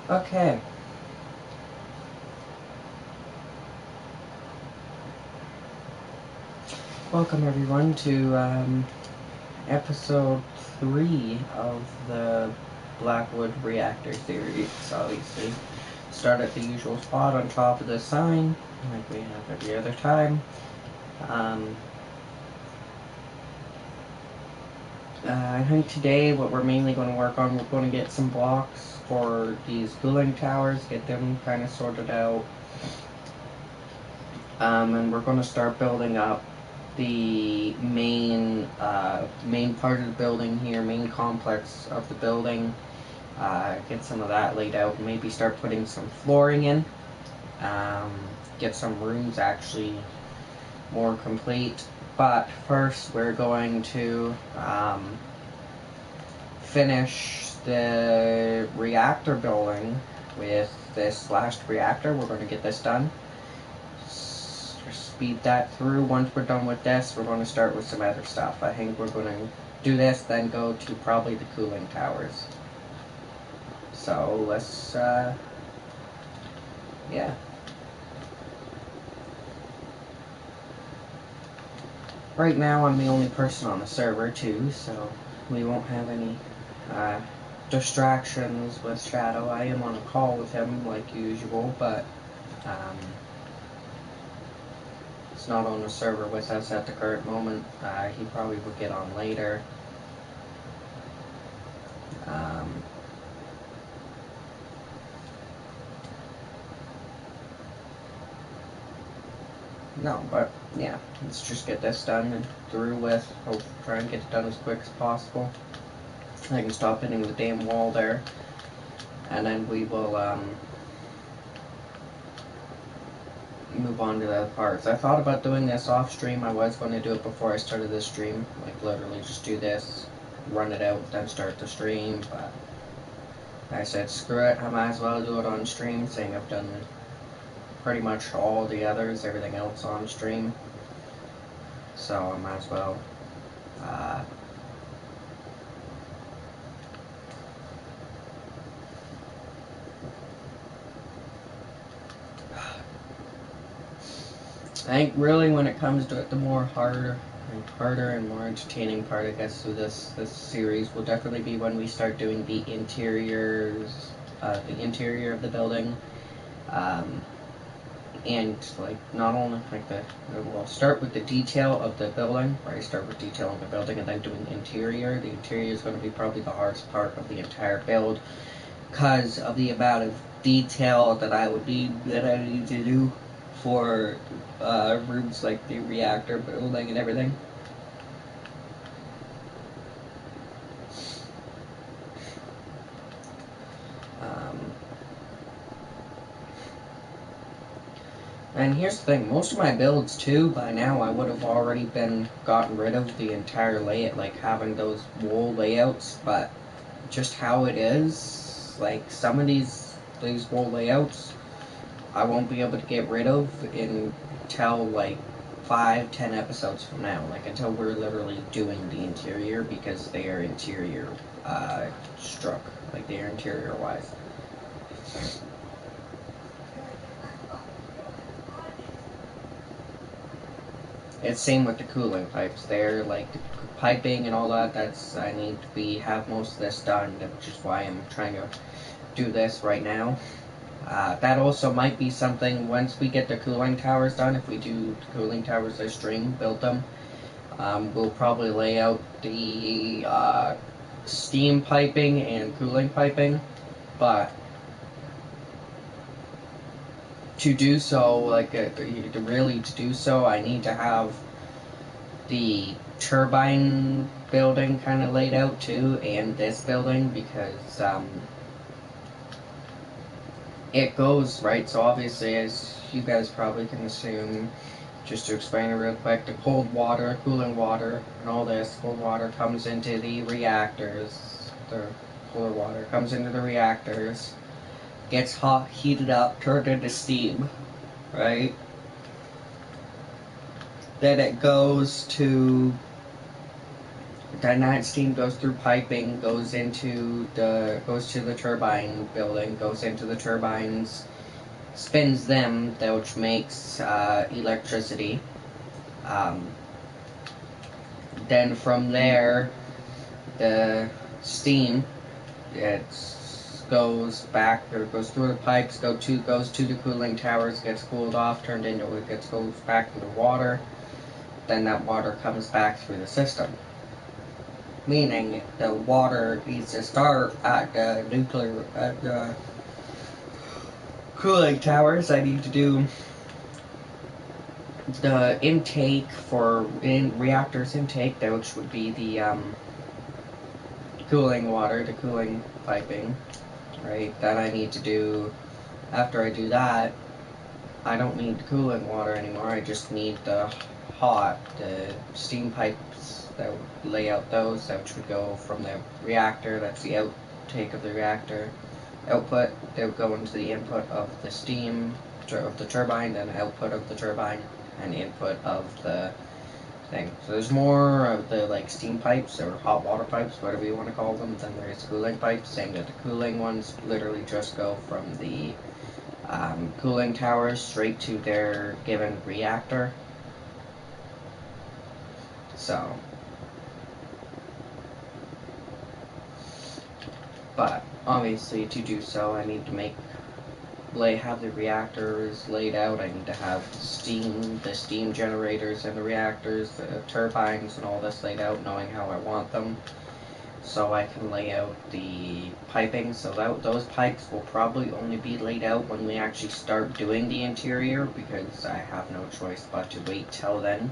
Okay. Welcome everyone to episode 3 of the Blackwood Reactor series. Obviously, start at the usual spot on top of the sign, like we have every other time. Um, I think today what we're mainly going to work on, we're going to get some blocks for these cooling towers, get them kind of sorted out. And we're going to start building up the main part of the building here, main complex of the building. Get some of that laid out, maybe start putting some flooring in. Get some rooms actually more complete. But first we're going to finish the reactor building with this last reactor. We're going to get this done. Speed that through. Once we're done with this, we're going to start with some other stuff. I think we're going to do this, then go to probably the cooling towers. So let's, yeah. Right now I'm the only person on the server too, so we won't have any distractions with Shadow. I am on a call with him like usual, but he's not on the server with us at the current moment. He probably will get on later. No, but yeah, let's just get this done and through with. Hope try and get it done as quick as possible. I can stop hitting the damn wall there, and then we will move on to the other parts. I thought about doing this off stream. I was going to do it before I started this stream, like literally just do this, run it out, then start the stream. But I said screw it. I might as well do it on stream, saying I've done pretty much all the others, everything else on stream. So I might as well I think really when it comes to it, the more harder and more entertaining part, I guess, of this series will definitely be when we start doing the interiors, the interior of the building, and like not only like we'll start with the detail of the building, right? Start with detailing the building and then doing the interior. The interior is going to be probably the hardest part of the entire build, because of the amount of detail that I need to do for rooms like the reactor building and everything. And here's the thing, most of my builds too, by now I would have already gotten rid of the entire layout, like having those wall layouts, but just how it is, like some of these wall layouts, I won't be able to get rid of until like 5-10 episodes from now, like until we're literally doing the interior, because they are interior struck, like they are interior wise. It's same with the cooling pipes. They're like the piping and all that. I need to have most of this done, which is why I'm trying to do this right now. That also might be something once we get the cooling towers done. If we do the cooling towers this stream, build them, we'll probably lay out the steam piping and cooling piping. But to do so, to do so, I need to have the turbine building kind of laid out too, and this building, because it goes right. So obviously, as you guys probably can assume, just to explain it real quick, the cold water, cooling water, and all this cold water comes into the reactors. The cooler water comes into the reactors, gets hot, heated up, turned into steam, right? Then it goes to then that steam goes through piping, goes to the turbine building, goes into the turbines, spins them, which makes electricity. Then from there, the steam goes back, or goes through the pipes, goes to the cooling towers, gets cooled off, goes back into water. Then that water comes back through the system. Meaning the water needs to start at the cooling towers. I need to do the intake reactor's intake, which would be the cooling water, the cooling piping, right? Then I need to do, after I do that, I don't need the cooling water anymore. I just need the steam pipes that would lay out those, which would go from the reactor. That's the outtake of the reactor. Output, they would go into the input of the steam of the turbine, then output of the turbine, and input of the thing. So there's more of the steam pipes or hot water pipes, whatever you want to call them, than there is cooling pipes. Saying that the cooling ones literally just go from the cooling towers straight to their given reactor. So, but obviously to do so, I need to have the reactors laid out. I need to have the steam generators in the reactors, the turbines, and all this laid out, knowing how I want them. So I can lay out the piping. So those pipes will probably only be laid out when we actually start doing the interior, because I have no choice but to wait till then.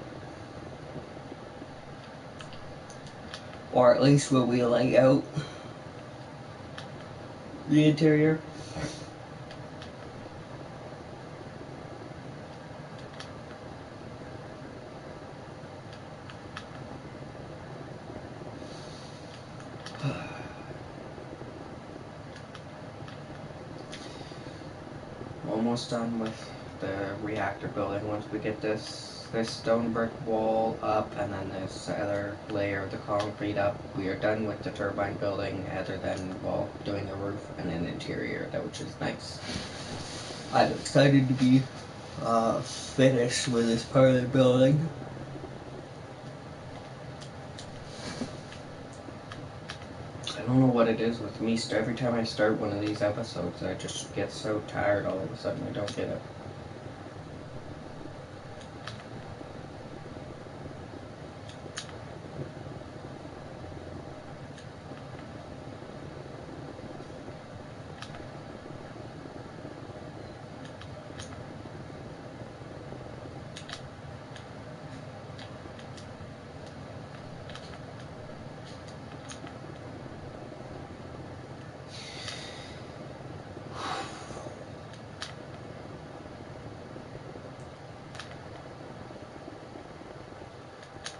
Or at least when we lay out the interior. Almost done with the reactor building. Once we get this stone brick wall up and then this other layer of the concrete up, we are done with the turbine building, other than doing the roof and an interior, which is nice. I'm excited to be finished with this part of the building. I don't know what it is with me. Every time I start one of these episodes, I just get so tired all of a sudden. I don't get it.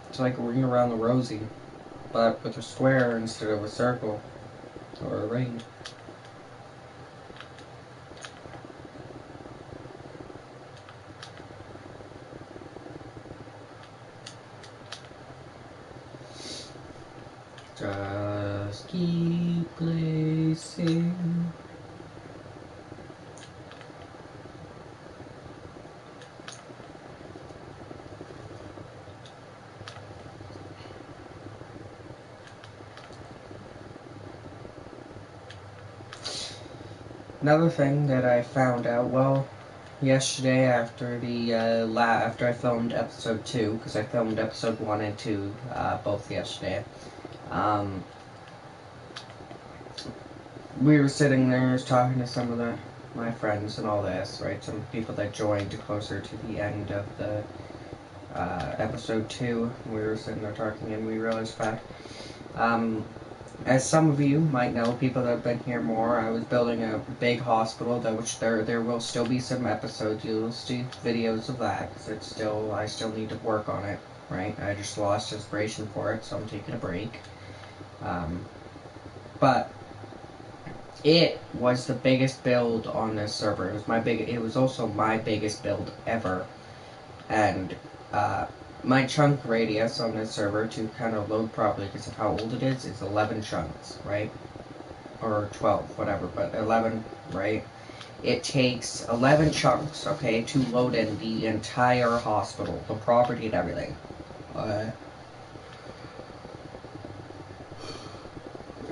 It's like a ring around the rosy, but with a square instead of a circle or a ring. Just keep placing. Another thing that I found out, yesterday after after I filmed episode 2, because I filmed episode 1 and 2 both yesterday, we were sitting there talking to some of my friends and all this, right? Some people that joined closer to the end of the episode 2. We were sitting there talking, and we realized that as some of you might know, people that have been here more, I was building a big hospital, which there will still be some episodes. You'll see videos of that, because I still need to work on it, right? I just lost inspiration for it, so I'm taking a break. But it was the biggest build on this server. It was also my biggest build ever, and my chunk radius on this server to kind of load properly because of how old it is 11 chunks, right? Or 12, whatever, but 11, right? It takes 11 chunks, okay, to load in the entire hospital, the property and everything.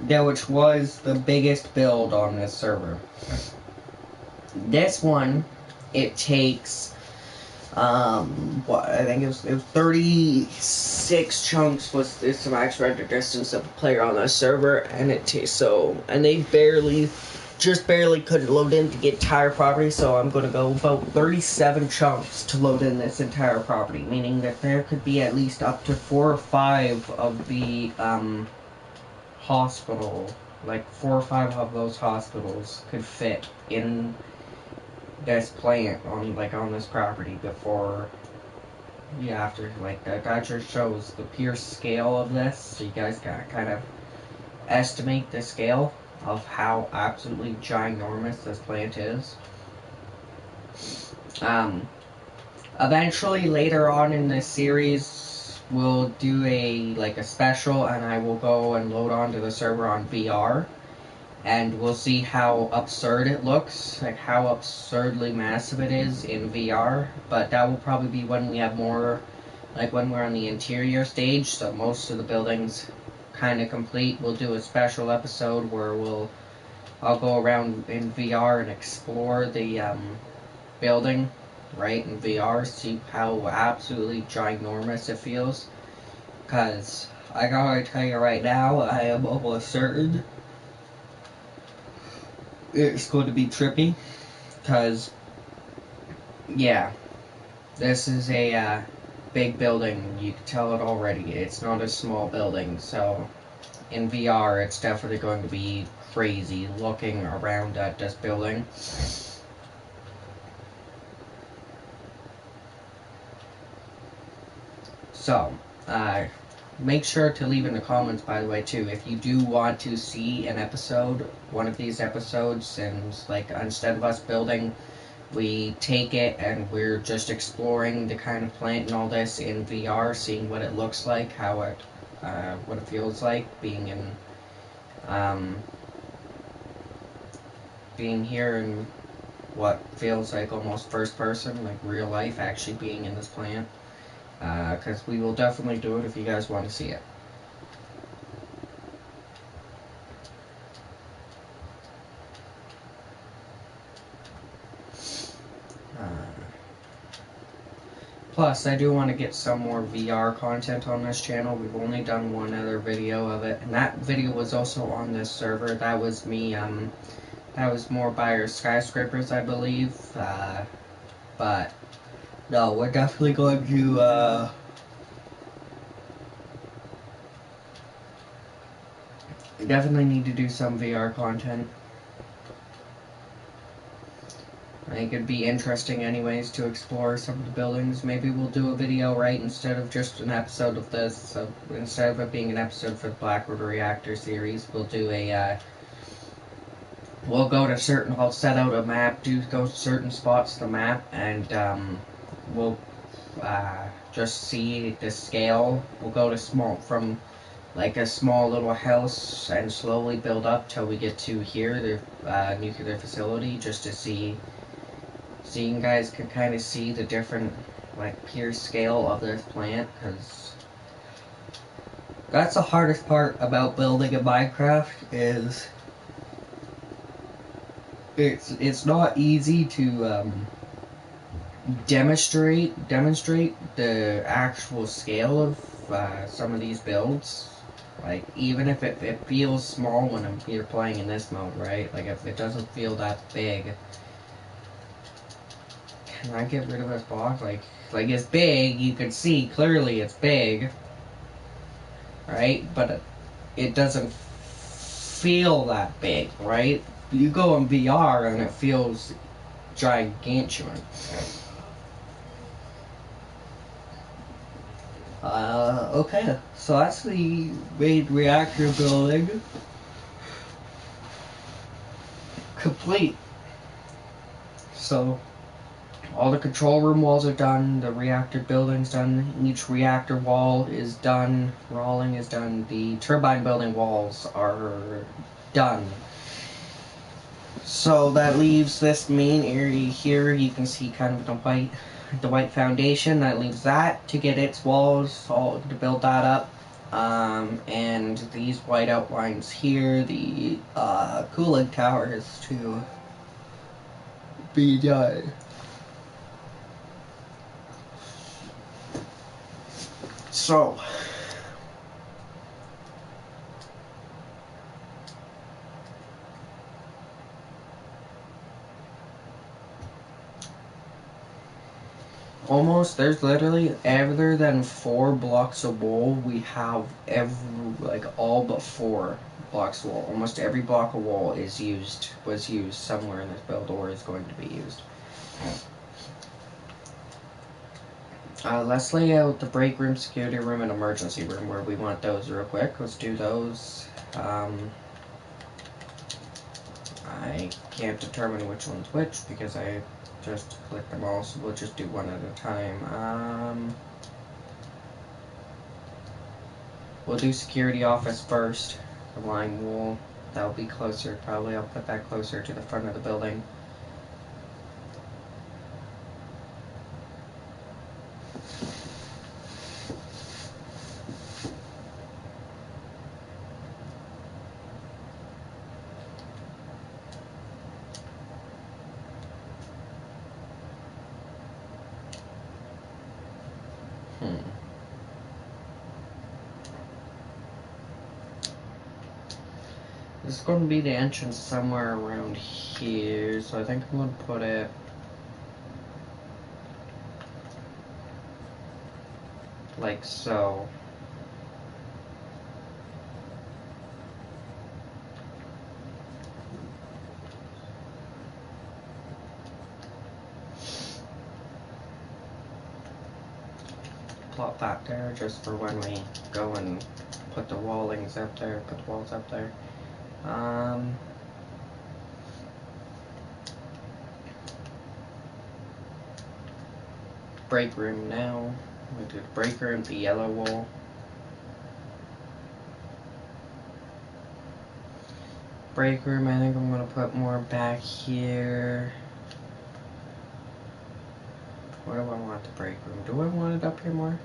Which was the biggest build on this server. This one, it takes, I think it was 36 chunks was the max render distance of a player on this server, and it takes, and they just barely couldn't load in to get entire property, so I'm going to go about 37 chunks to load in this entire property, meaning that there could be at least up to 4 or 5 of the, hospital, like 4 or 5 of those hospitals could fit in this plant on this property before you have to, that just shows the pure scale of this, so you guys can kind of estimate the scale of how absolutely ginormous this plant is. Eventually, later on in this series, we'll do a special, and I will go and load onto the server on VR, and we'll see how absurd it looks, like how absurdly massive it is in VR, but that will probably be when we have more, like when we're on the interior stage, so most of the buildings kind of complete. We'll do a special episode where I'll go around in VR and explore the building, right, in VR, see how absolutely ginormous it feels, because I gotta tell you right now, I am almost certain it's going to be trippy, because, yeah, this is a big building. You can tell it already. It's not a small building, so in VR it's definitely going to be crazy looking around at this building. So, make sure to leave in the comments, by the way, too, if you do want to see an episode, one of these episodes, and instead of us building, we take it and we're just exploring the kind of plant and all this in VR, seeing what it looks like, how it, what it feels like being in, being here in what feels like almost first person, like real life, actually being in this plant. Because we will definitely do it if you guys want to see it. Plus, I do want to get some more VR content on this channel. We've only done one other video of it, and that video was also on this server. That was me, that was more by our skyscrapers, I believe. But, no, we're definitely going to, definitely need to do some VR content. I think it'd be interesting anyways to explore some of the buildings. Maybe we'll do a video, right, instead of just an episode of this. So instead of it being an episode for the Blackwood Reactor series, we'll do we'll go to I'll set out a map, go to certain spots of the map, and we'll just see the scale. We'll go to from a small little house and slowly build up till we get to here, the nuclear facility, just to see, so you guys can kind of see the different, pure scale of this plant, because that's the hardest part about building in Minecraft, is it's not easy to demonstrate the actual scale of some of these builds. Even if it feels small when you're playing in this mode, right? If it doesn't feel that big. Can I get rid of this block? It's big, you can see clearly it's big, right? But it doesn't feel that big, right? You go in VR and it feels gigantuan. Okay, so that's the main reactor building complete. So, All the control room walls are done. The reactor building's done. Each reactor wall is done. Rolling is done. The turbine building walls are done. So that leaves this main area here. You can see kind of the white foundation. That leaves that to get its walls, all to build that up. And these white outlines here, the cooling tower is to be done. So, almost, there's literally, other than 4 blocks of wall, we have all but 4 blocks of wall. Almost every block of wall was used somewhere in this build or is going to be used. Let's lay out the break room, security room, and emergency room where we want those real quick. Let's do those. I can't determine which one's which because I just clicked them all, so we'll just do one at a time. We'll do security office first. The line wall. That'll be closer, probably. I'll put that closer to the front of the building. This is going to be the entrance somewhere around here, so I think I'm going to put it like so. Plot that there just for when we go and put the wallings up there, put the walls up there. Break room now. We do the break room, the yellow wall. Break room, I think I'm going to put more back here. Where do I want the break room? Do I want it up here more?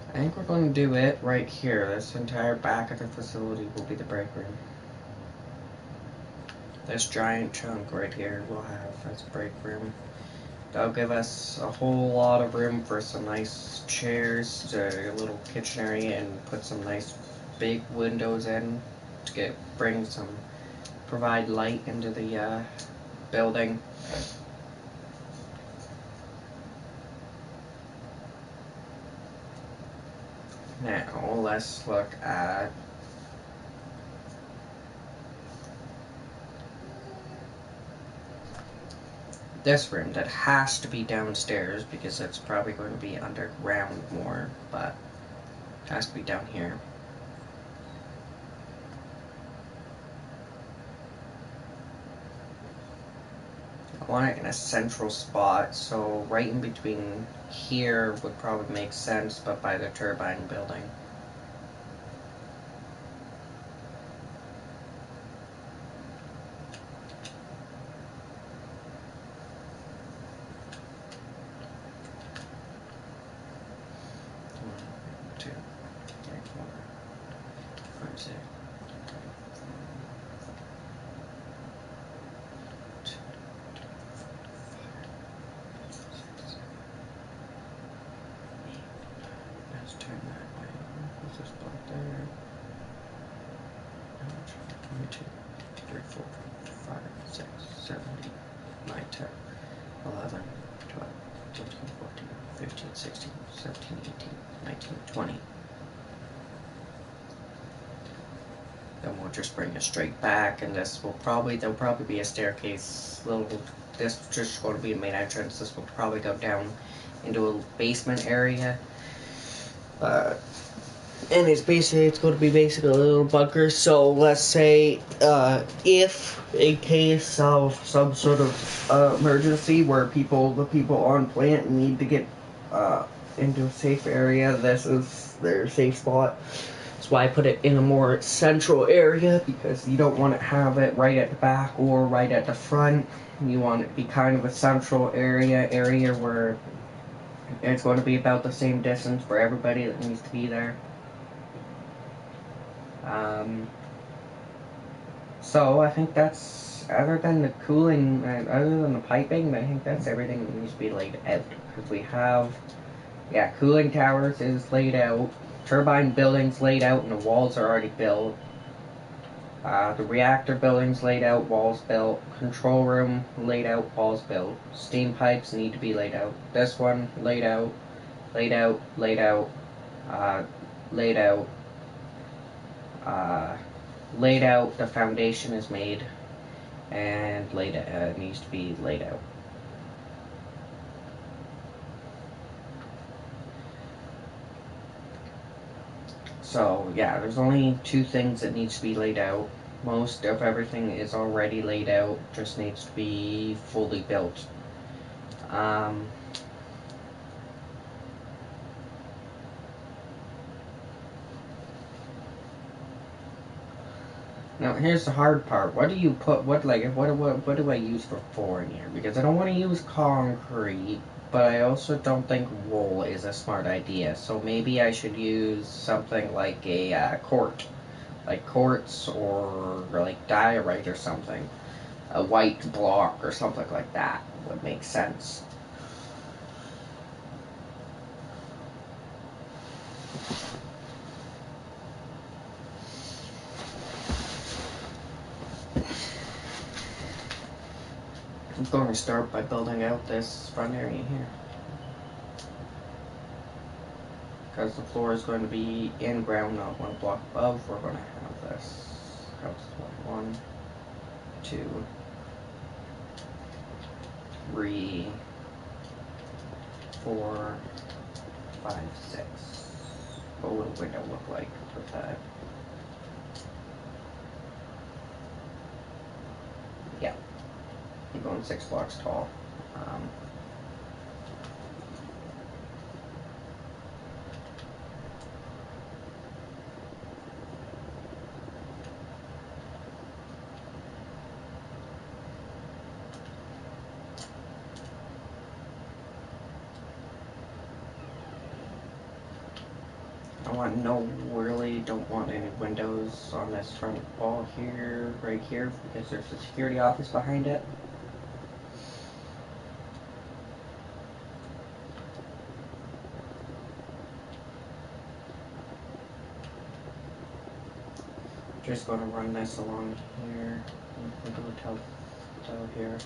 I think we're going to do it right here. This entire back of the facility will be the break room. This giant chunk right here we'll have as a break room. That'll give us a whole lot of room for some nice chairs, a little kitchen area, and put some nice big windows in to provide light into the building. Now let's look at this room that has to be downstairs because it's probably going to be underground more, but it has to be down here. I want it in a central spot, so right in between here would probably make sense, but by the turbine building. Then we'll just bring it straight back, and there'll probably be a staircase, little this is just going to be a main entrance. This will probably go down into a basement area. And it's going to be basically a little bunker. So let's say, if in case of some sort of emergency where the people on plant need to get into a safe area, this is their safe spot. That's why I put it in a more central area, because you don't want to have it right at the back or right at the front. You want it to be kind of a central area where it's going to be about the same distance for everybody that needs to be there. So I think that's, other than the cooling, other than the piping, I think that's everything that needs to be laid out. Because we have, cooling towers is laid out, turbine buildings laid out, and the walls are already built. The reactor building's laid out, walls built. Control room laid out, walls built. Steam pipes need to be laid out. This one laid out, laid out, laid out, laid out. Laid out, the foundation is made, and needs to be laid out. So yeah, there's only 2 things that needs to be laid out. Most of everything is already laid out, just needs to be fully built. Now here's the hard part. What do you put? What do I use for flooring here? Because I don't want to use concrete, but I also don't think wool is a smart idea. So maybe I should use something like a quartz or like diorite or something. A white block or something like that would make sense. I'm going to start by building out this front area here. Because the floor is going to be in ground, not 1 block above. We're going to have this house 1, 2, 3, 4, 5, 6. What will the window look like with that? Yeah, I'm going 6 blocks tall. Don't want any windows on this front wall here, right here, because there's a security office behind it. Just going to run this along here, and go till here.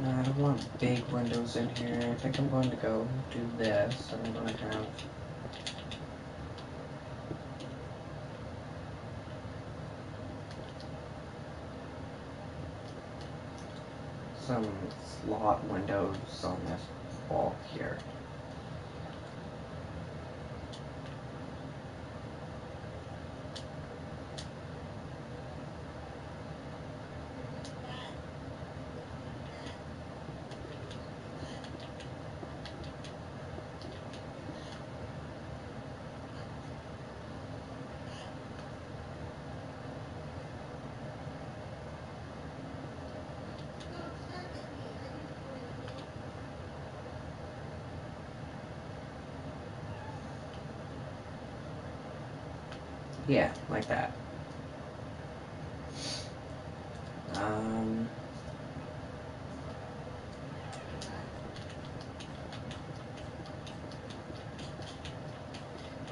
I don't want big windows in here. I think I'm going to go do this. I'm going to have some slot windows on this wall here. Yeah, like that.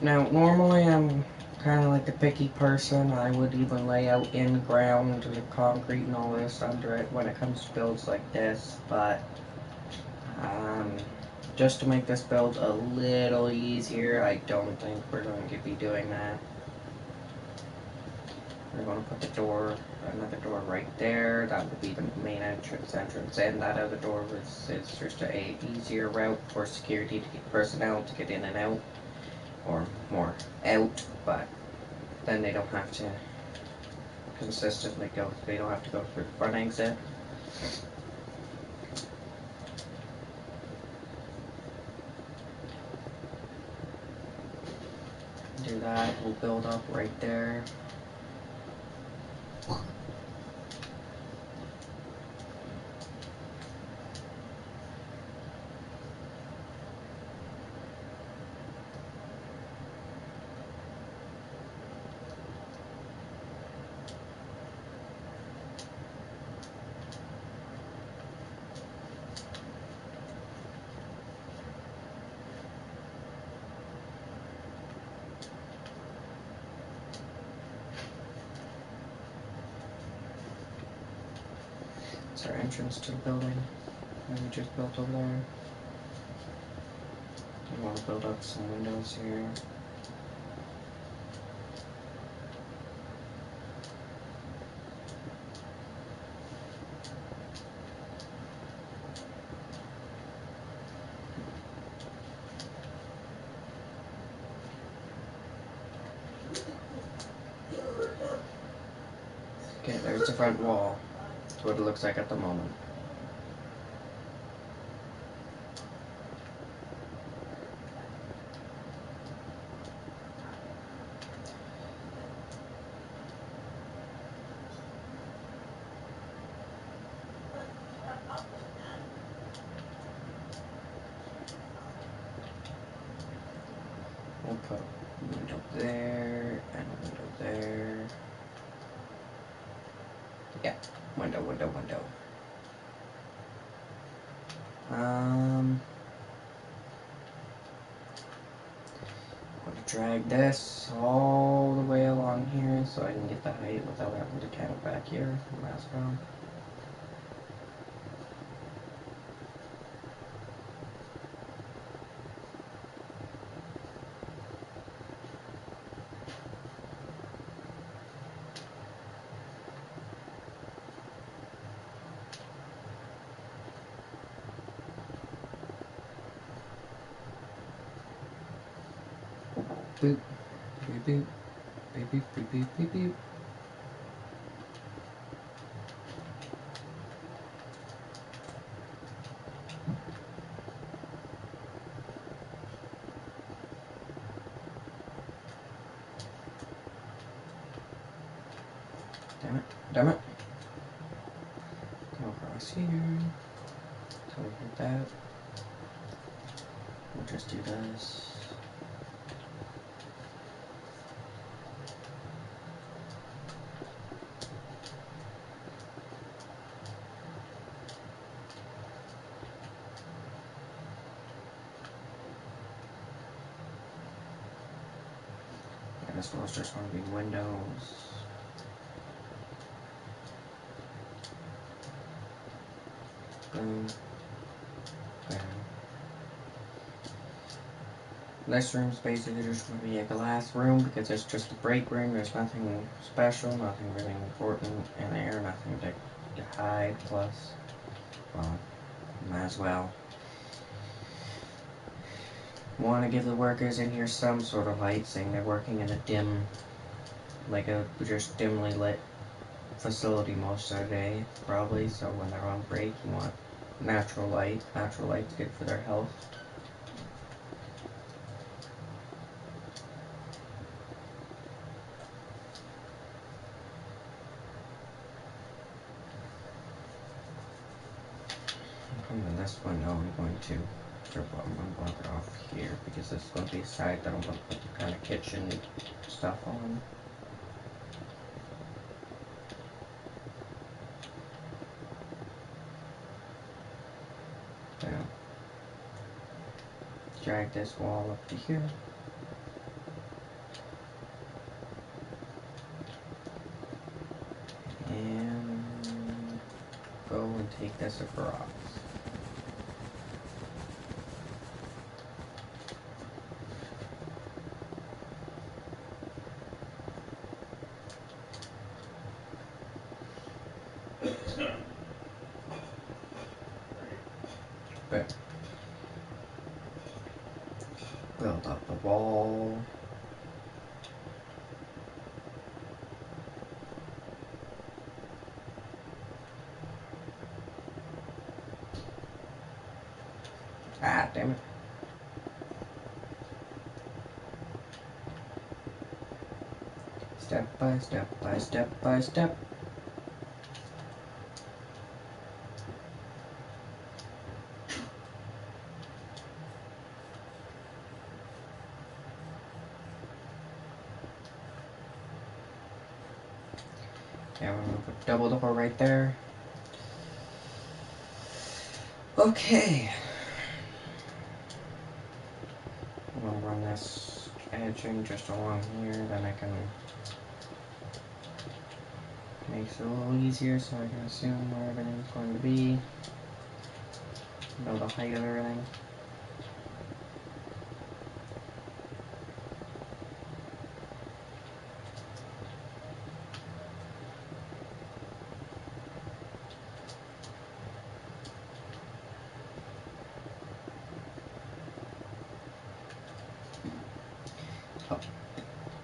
Now, normally I'm kind of like a picky person. I would even lay out in ground the concrete and all this under it when it comes to builds like this, but um, just to make this build a little easier, I don't think we're going to be doing that. We're going to put the door, another door right there. That will be the main entrance, and that other door is just a easier route for security to get personnel to get in and out, or more out, but then they don't have to consistently go, they don't have to go through the front exit. Do that, we'll build up right there. It's our entrance to the building that we just built over there. We want to build up some windows here. Okay, there's the front wall. That's what it looks like at the moment. We'll put a window there, and a window there. Yeah, window, window, window. I'm going to drag this all the way along here so I can get the height without having to camp back here from last round. Boop, boop, boop, boop, boop, boop, boop, boop, boop. Damn it, damn it. Go across here. So we hit that. We'll just do this. And this one's just going to be windows. Boom. Bam. This room's basically just going to be a glass room because it's just a break room. There's nothing special, nothing really important in there, nothing to hide. Plus, well, might as well. Want to give the workers in here some sort of light, saying they're working in a dim, like a just dimly lit facility most of the day, probably. So when they're on break, you want natural light. Natural light's good for their health. And this window I'm going to block it off here because this is going to be a side that I'm going to put the kind of kitchen stuff on. Now, drag this wall up to here. take this across. But build up the wall. Ah, damn it. Step by step by step by step. Yeah, we're gonna put double door right there. Okay. I'm gonna run this edging just along here, then I can makes it a little easier so I can assume where everything's going to be. Know the height of everything. Oh.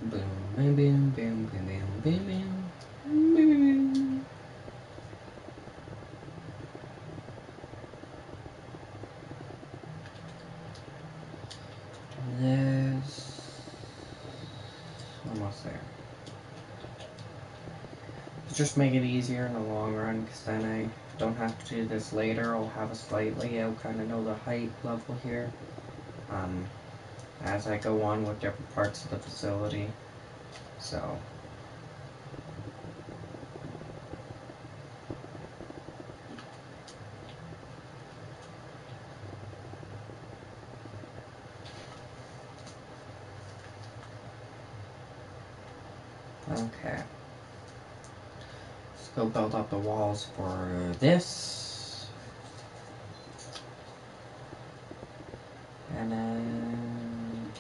Boom, boom, boom, boom, boom, boom, boom, boom, boom. This almost there. Just make it easier in the long run, because then I don't have to do this later. I'll have a slight layout, kind of know the height level here. As I go on with different parts of the facility. So. Okay. Let's go build up the walls for this. And then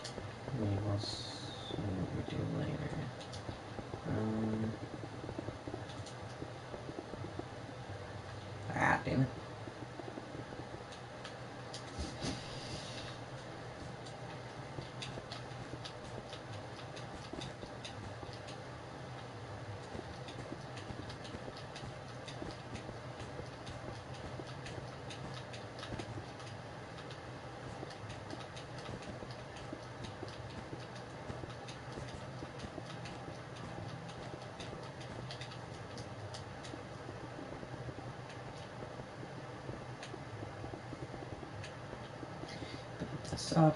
we'll see what we do later. Damn it. Build this up.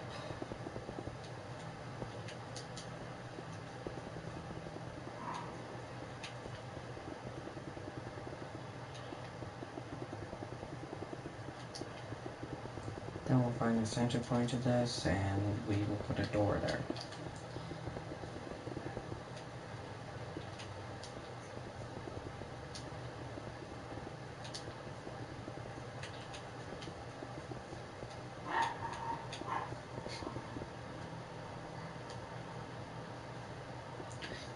Then we'll find the center point of this and we will put a door there.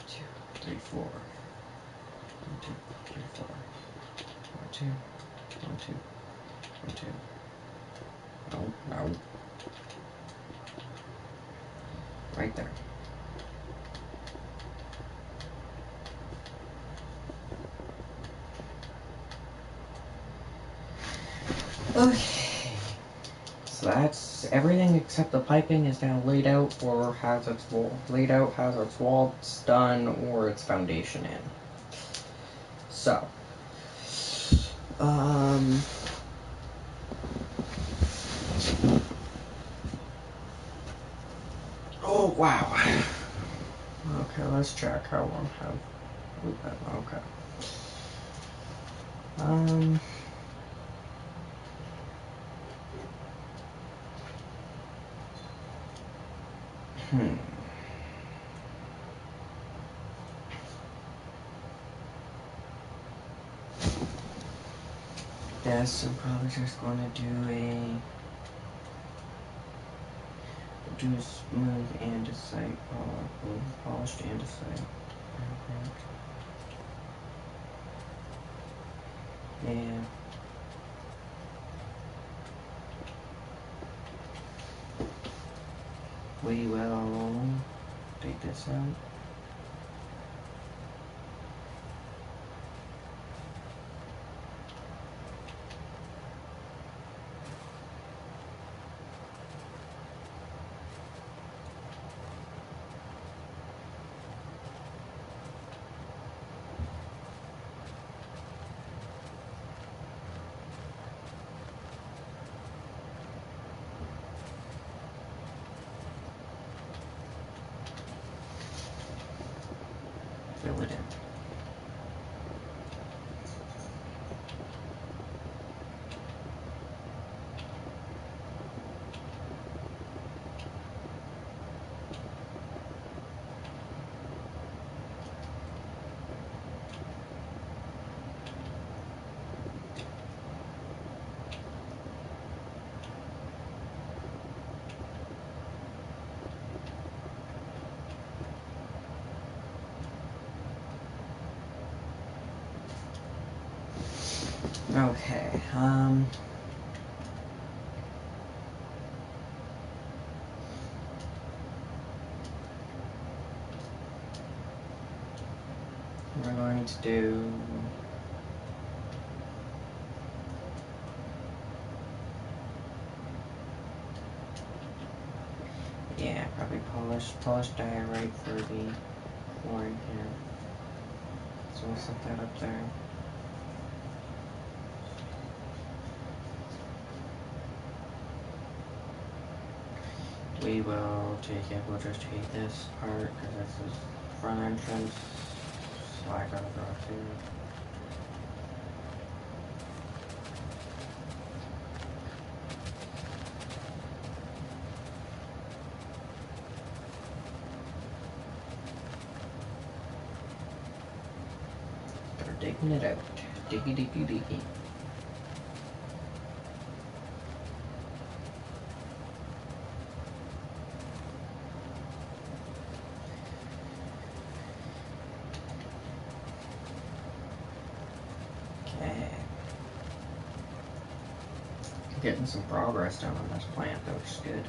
Two, three, four. 1, 2, 3, 4. 1, 2, 1, 2, 1, 2. No, no. Right there. Okay. So that's everything except the piping is now laid out or has its wall laid out, has its walls done, or its foundation in. So, oh wow. Okay, let's check how long have we been. Okay. this, I'm probably just going to do a smooth andesite, polished andesite. Yeah. We will take this out. Fill it in. Okay, we're going to do probably polished diorite for the flooring here. So we'll set that up there. We'll just take this part because this is front entrance. So I gotta go through. Start digging it out. Diggy, diggy, diggy. Getting some progress done on this plant, though, which is good.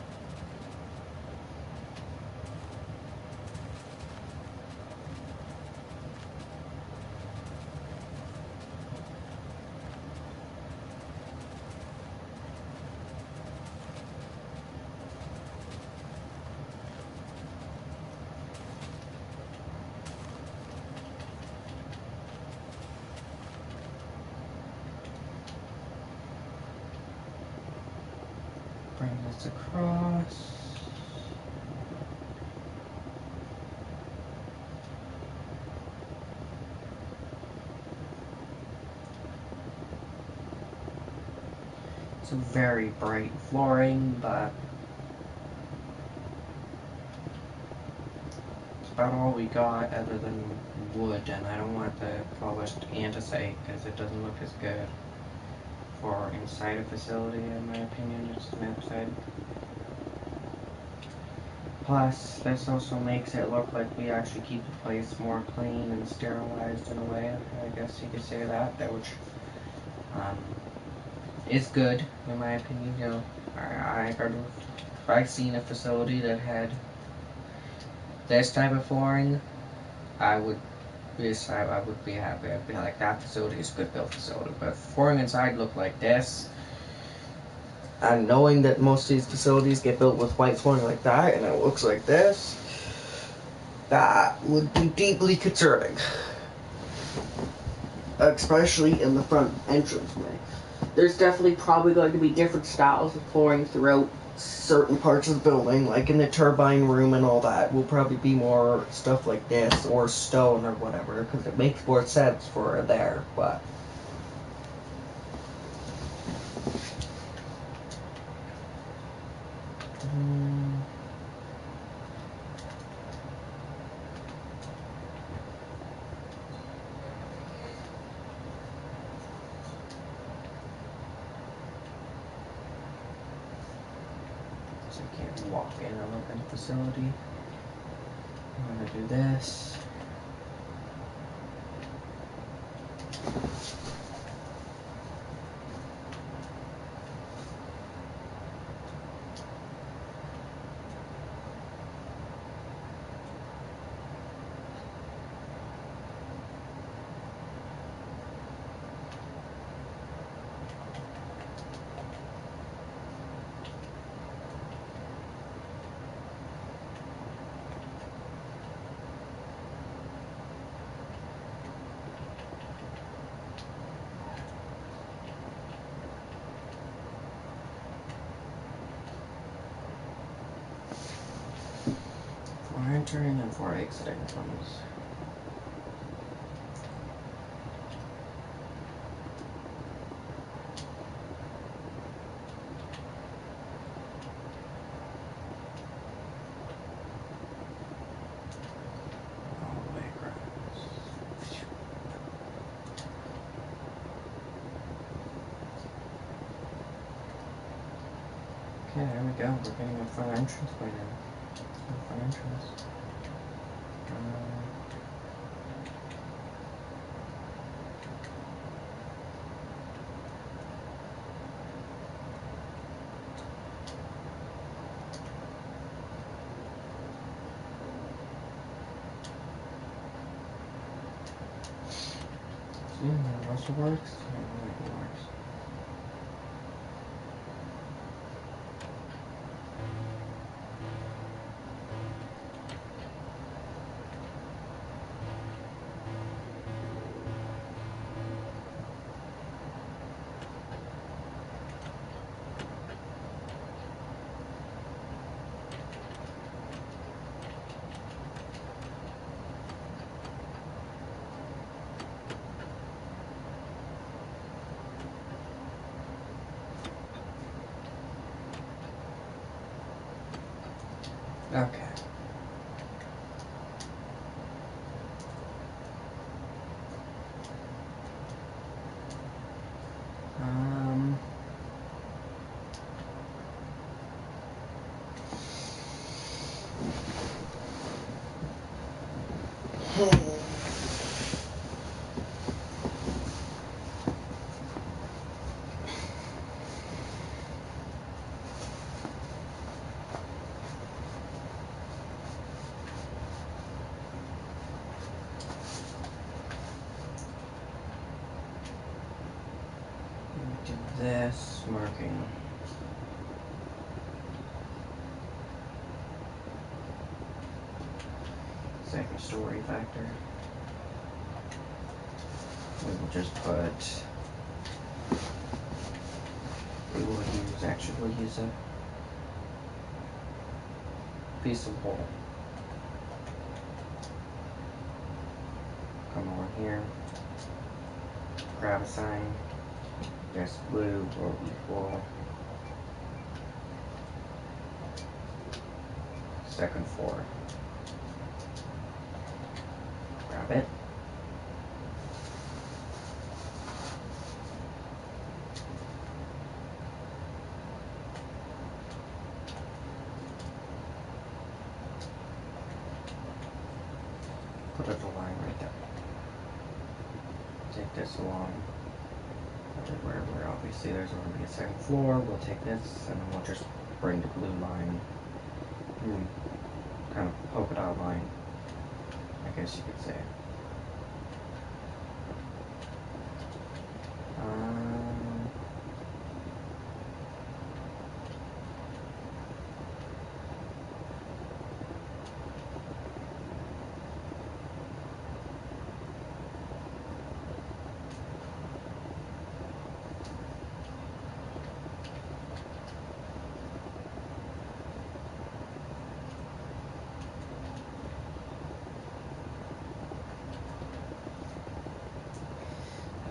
Bring this across. It's a very bright flooring, but it's about all we got other than wood, and I don't want the polished andesite because it doesn't look as good for inside a facility, in my opinion, just an outside. Plus, this also makes it look like we actually keep the place more clean and sterilized in a way, I guess you could say that, which is good, in my opinion. You know, if I seen a facility that had this type of flooring, I would be happy. I'd be like, that facility is a good built facility. But if flooring inside looked like this, and knowing that most of these facilities get built with white flooring like that, and it looks like this, that would be deeply concerning. Especially in the front entranceway. There's definitely probably going to be different styles of flooring throughout certain parts of the building, like in the turbine room and all that, will probably be more stuff like this, or stone or whatever, because it makes more sense for there, but... so you can't walk in a living facility. I'm gonna do this. For entering and for exiting rooms. Okay, there we go. We're getting a front entrance by now. Front entrance. See, that also works. Yeah, it works. Okay. Do this, marking second story factor. We will just put, we'll use a piece of wool. Come over here, grab a sign, this blue will equal second floor. Grab it. Put a line right there. Take this along everywhere where obviously there's going to be a second floor. We'll take this and then we'll just bring the blue line, kind of polka dot line, I guess you could say.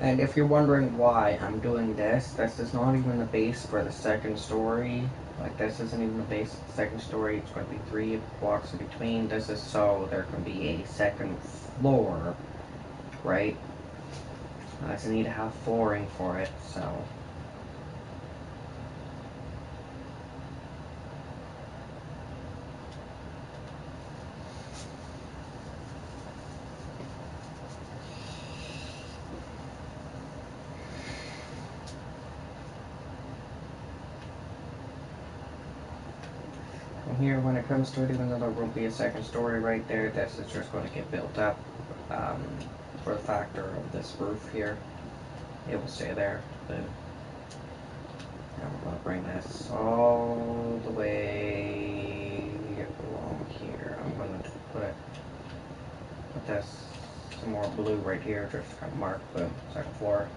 And if you're wondering why I'm doing this, this is not even the base for the second story. Like, this isn't even the base of the second story. It's going to be 3 blocks in between. This is so there can be a second floor, right? I just need to have flooring for it, so. later when it comes to it, even though there will be a second story right there, this is just going to get built up for the factor of this roof here. It will stay there. But now we're going to bring this all the way along here. I'm going to put this some more blue right here, just kind of mark the second floor.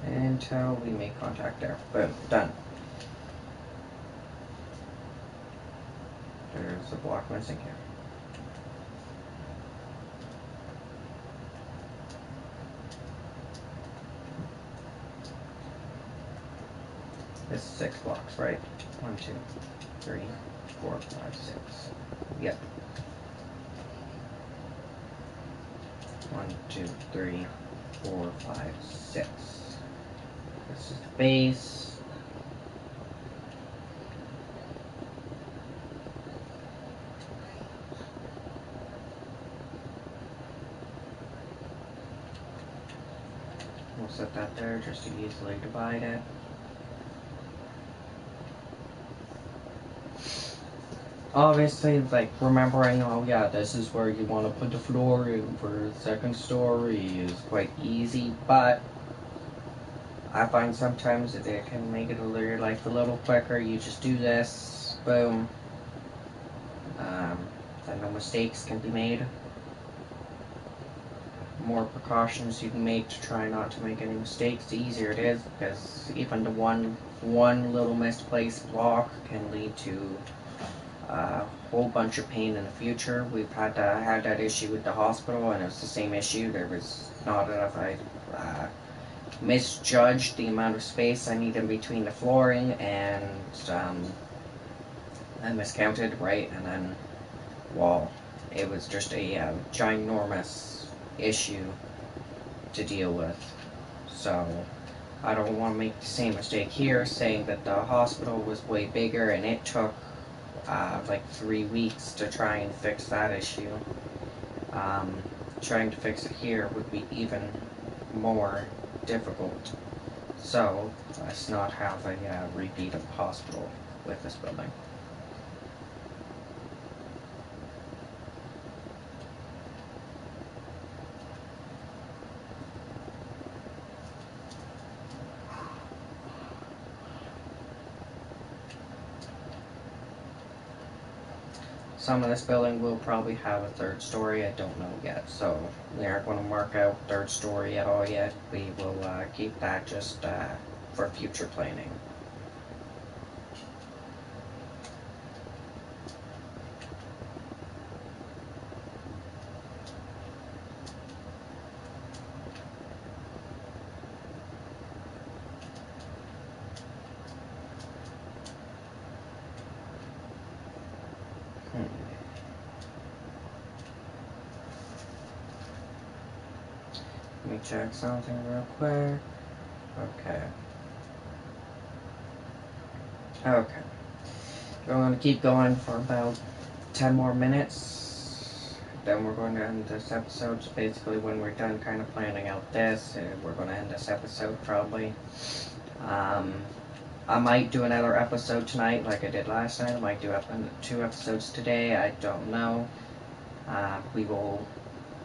Until we make contact there. Boom, done. There's a block missing here. This is 6 blocks, right? 1, 2, 3, 4, 5, 6. Yep. 1, 2, 3, 4, 5, 6. This is the base. We'll set that there just to easily divide it. Obviously, like, remembering, oh yeah, this is where you want to put the floor in for the second story is quite easy, but I find sometimes that it can make it your life a little quicker. You just do this, boom, then no mistakes can be made. More precautions you can make to try not to make any mistakes, the easier it is, because even the one little misplaced block can lead to a whole bunch of pain in the future. We've had that issue with the hospital, and it was the same issue. There was not enough. I misjudged the amount of space I needed between the flooring, and I miscounted, right? And then, well, it was just a ginormous issue to deal with. So I don't want to make the same mistake here, saying that the hospital was way bigger and it took like 3 weeks to try and fix that issue. Trying to fix it here would be even more difficult. So let's not have a repeat of the hospital with this building. Some of this building will probably have a third story, I don't know yet, so we aren't going to mark out third story at all yet. We will keep that just for future planning. Let me check something real quick. Okay. We're going to keep going for about 10 more minutes. Then we're going to end this episode. So basically, when we're done kind of planning out this, we're going to end this episode probably. I might do another episode tonight like I did last night. I might do 2 episodes today. I don't know. We will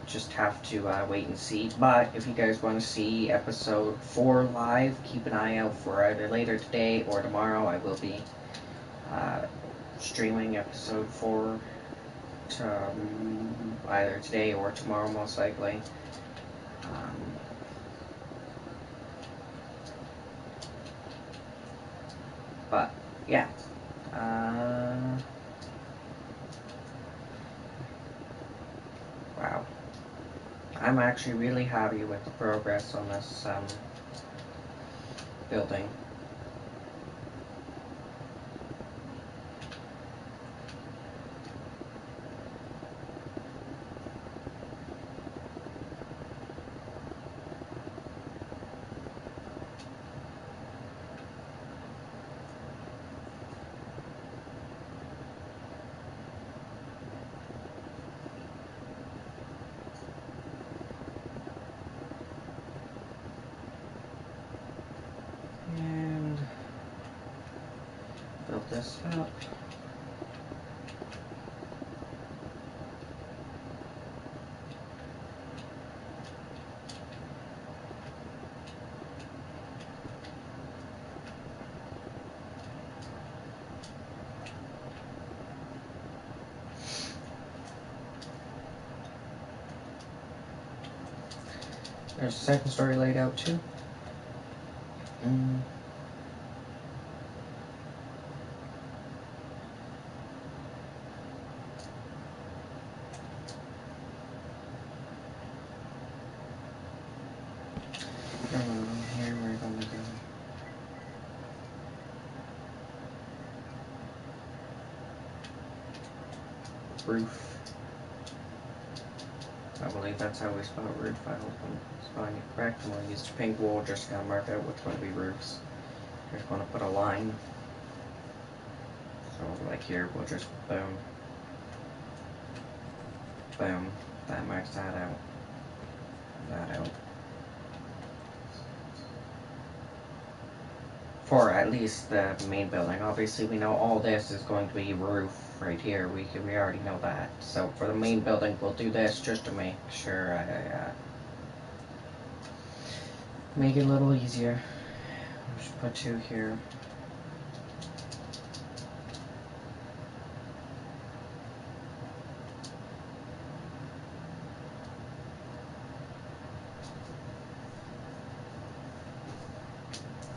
just have to wait and see. But if you guys want to see episode 4 live, keep an eye out for either later today or tomorrow. I will be streaming episode 4 to either today or tomorrow, most likely. But yeah. Wow. I'm actually really happy with the progress on this building. this up. There's the second story laid out too. Here we're gonna go. Roof. I believe that's how we spell roof. I hope I'm spelling it correct. I'm going to use the pink wool, just going to mark out what's going to be roofs. Just going to put a line. So like here, we'll just boom. Boom. That marks that out. That out. For at least the main building. Obviously we know all this is going to be roof right here. We already know that. So for the main building we'll do this just to make sure I make it a little easier. Just put 2 here.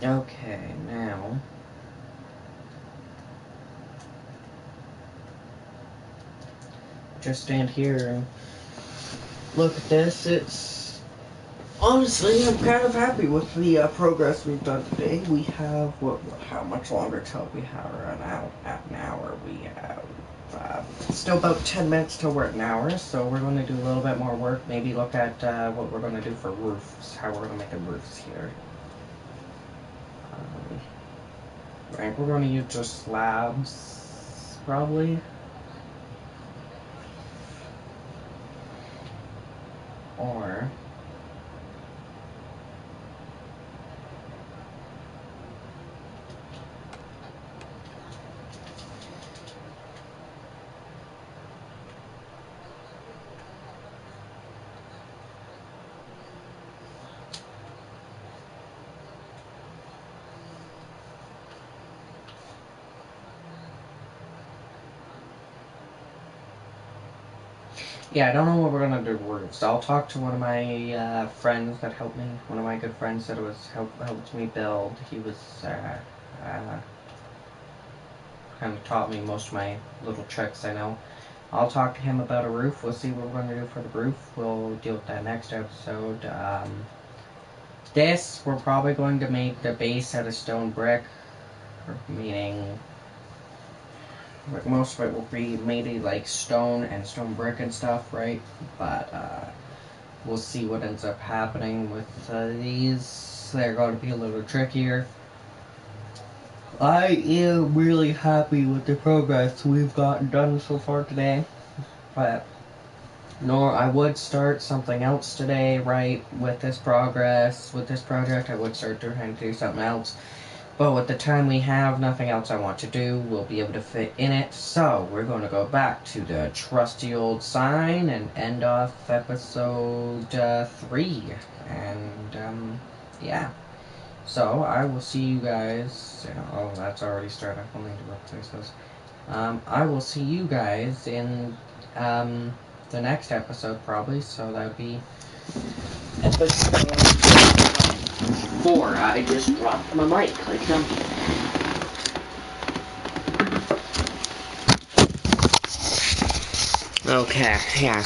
Okay, now just stand here and look at this. It's honestly, I'm kind of happy with the progress we've done today. We have how much longer till we have an hour? At an hour, we have still about 10 minutes till we're at an hour. So we're going to do a little bit more work. Maybe look at what we're going to do for roofs. How we're going to make the roofs here. Right, we're going to use just slabs, probably. Or yeah, I don't know what we're gonna do roofs. I'll talk to one of my friends that helped me. One of my good friends that helped me build. He was kind of taught me most of my little tricks I know. I'll talk to him about a roof. We'll see what we're gonna do for the roof. We'll deal with that next episode. This we're probably going to make the base out of stone brick, meaning most of it will be maybe like stone and stone brick and stuff, right? But we'll see what ends up happening with these. They're going to be a little trickier. I am really happy with the progress we've gotten done so far today. But I would start something else today, right? With this progress, with this project, I would start trying to do something else. But with the time we have, nothing else I want to do will be able to fit in it. So we're going to go back to the trusty old sign and end off episode 3. And yeah. So I will see you guys. Oh, that's already started. I'll need to replace those. I will see you guys in the next episode probably. So that would be episode 4. I just dropped my mic like them. Okay, yeah.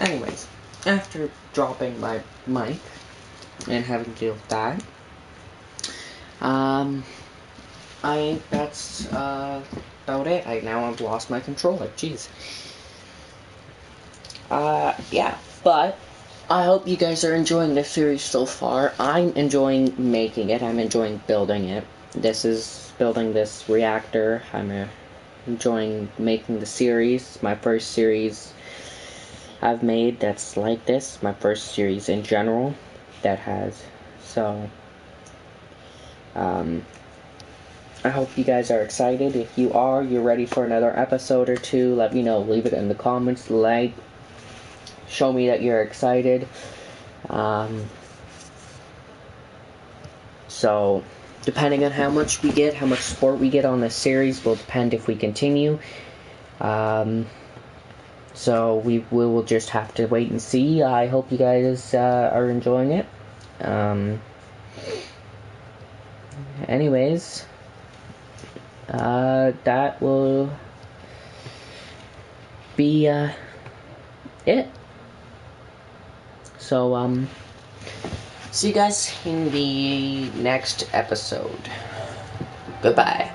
Anyways, after dropping my mic and having to deal with that, that's about it. Now I've lost my controller. Jeez. Yeah, but I hope you guys are enjoying this series so far. I'm enjoying making it. I'm enjoying building it. This is building this reactor. I'm enjoying making the series. My first series I've made that's like this. My first series in general that has. So, I hope you guys are excited. If you are, you're ready for another episode or two, let me know. Leave it in the comments. Like, show me that you're excited. So, depending on how much we get, how much support we get on this series will depend if we continue. So we will just have to wait and see. I hope you guys are enjoying it. Anyways, that will be it. So, see you guys in the next episode. Goodbye.